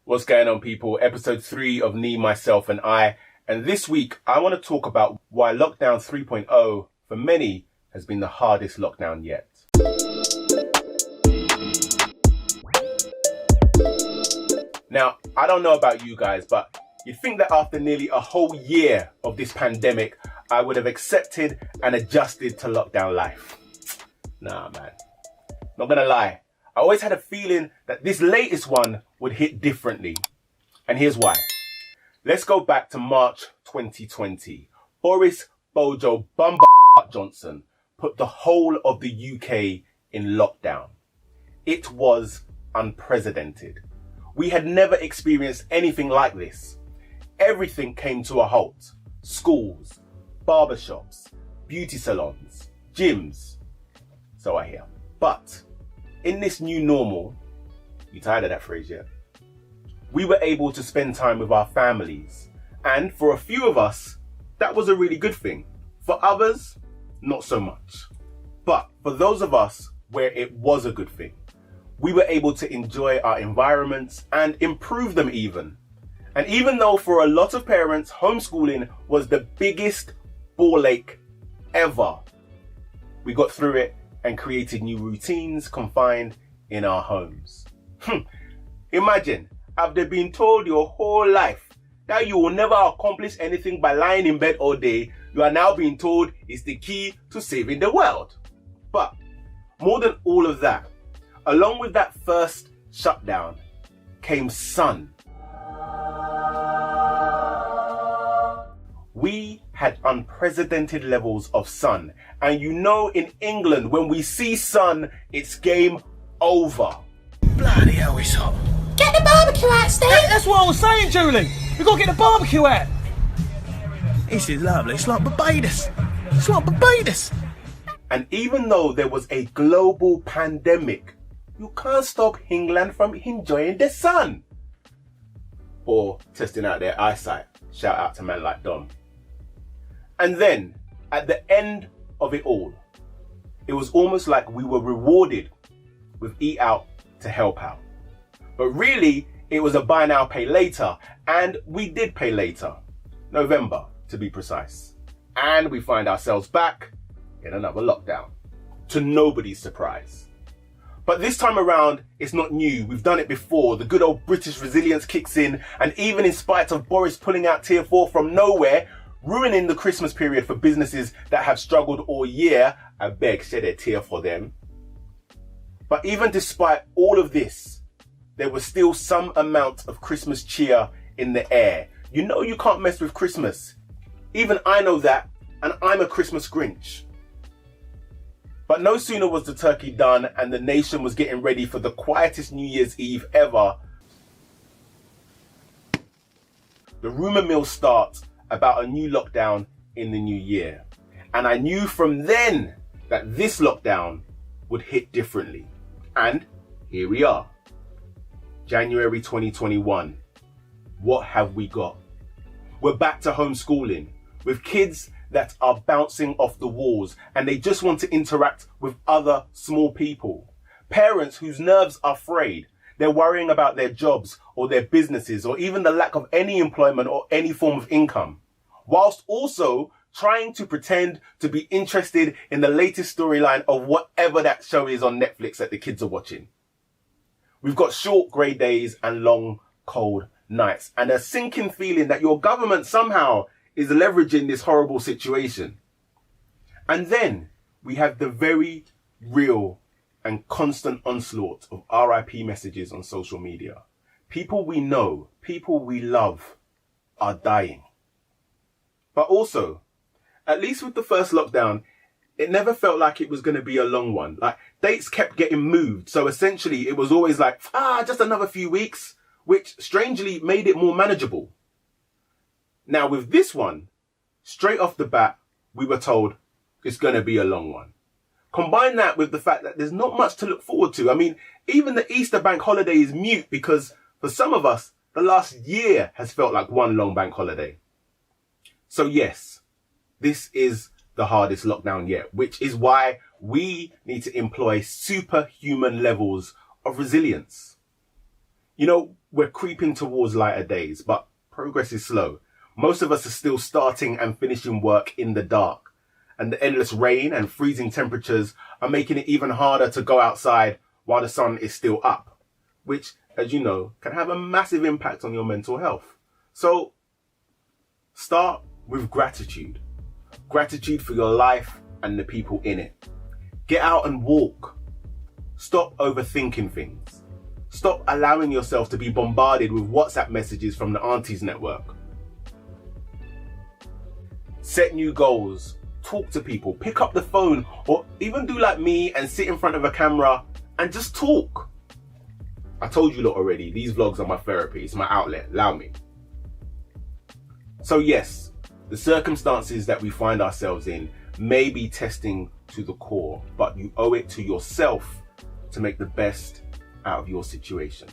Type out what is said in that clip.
What's going on, people? Episode 3 of Me, Myself and I. And this week, I want to talk about why Lockdown 3.0 for many has been the hardest lockdown yet. Now, I don't know about you guys, but you'd think that after nearly a whole year of this pandemic, I would have accepted and adjusted to lockdown life. Nah, man. Not gonna lie. I always had a feeling that this latest one would hit differently. And here's why. Let's go back to March 2020. Boris Bojo Bumba Johnson put the whole of the UK in lockdown. It was unprecedented. We had never experienced anything like this. Everything came to a halt. Schools, barbershops, beauty salons, gyms. So I hear. But in this new normal, you tired of that phrase yet? We were able to spend time with our families. And for a few of us, that was a really good thing. For others, not so much. But for those of us where it was a good thing, we were able to enjoy our environments and improve them even. And even though for a lot of parents, homeschooling was the biggest ball ache ever, we got through it and created new routines confined in our homes. Imagine, after being told your whole life that you will never accomplish anything by lying in bed all day, you are now being told it's the key to saving the world. But more than all of that, along with that first shutdown came sun. We had unprecedented levels of sun. And you know, in England, when we see sun, it's game over. Bloody hell, it's hot. Get the barbecue out, Steve! That's what I was saying, Julie. We've got to get the barbecue out. This is lovely. It's like Barbados. It's like Barbados. And even though there was a global pandemic, you can't stop England from enjoying the sun. Or testing out their eyesight. Shout out to men like Dom. And then, at the end of it all, it was almost like we were rewarded with Eat Out to help out. But really, it was a buy now, pay later. And we did pay later. November, to be precise. And we find ourselves back in another lockdown. To nobody's surprise. But this time around, it's not new. We've done it before. The good old British resilience kicks in. And even in spite of Boris pulling out Tier 4 from nowhere, ruining the Christmas period for businesses that have struggled all year, I beg, shed a tear for them. But even despite all of this, there was still some amount of Christmas cheer in the air. You know you can't mess with Christmas. Even I know that, and I'm a Christmas Grinch. But no sooner was the turkey done and the nation was getting ready for the quietest New Year's Eve ever, the rumour mill starts about a new lockdown in the new year. And I knew from then that this lockdown would hit differently. And here we are. January 2021. What have we got? We're back to homeschooling with kids that are bouncing off the walls and they just want to interact with other small people. Parents whose nerves are frayed. They're worrying about their jobs or their businesses or even the lack of any employment or any form of income, whilst also trying to pretend to be interested in the latest storyline of whatever that show is on Netflix that the kids are watching. We've got short grey days and long cold nights and a sinking feeling that your government somehow is leveraging this horrible situation. And then we have the very real and constant onslaught of RIP messages on social media. People we know, people we love are dying. But also, at least with the first lockdown, it never felt like it was going to be a long one. Like, dates kept getting moved. So essentially, it was always like, just another few weeks, which strangely made it more manageable. Now with this one, straight off the bat, we were told it's going to be a long one. Combine that with the fact that there's not much to look forward to. I mean, even the Easter bank holiday is mute because for some of us, the last year has felt like one long bank holiday. So yes, this is the hardest lockdown yet, which is why we need to employ superhuman levels of resilience. You know, we're creeping towards lighter days, but progress is slow. Most of us are still starting and finishing work in the dark, and the endless rain and freezing temperatures are making it even harder to go outside while the sun is still up, which, as you know, can have a massive impact on your mental health. So start with gratitude. Gratitude for your life and the people in it. Get out and walk. Stop overthinking things. Stop allowing yourself to be bombarded with WhatsApp messages from the aunties network. Set new goals. Talk to people. Pick up the phone, or even do like me and sit in front of a camera and just talk. I told you lot already, these vlogs are my therapy. It's my outlet. Allow me. So yes, the circumstances that we find ourselves in may be testing to the core, but you owe it to yourself to make the best out of your situation.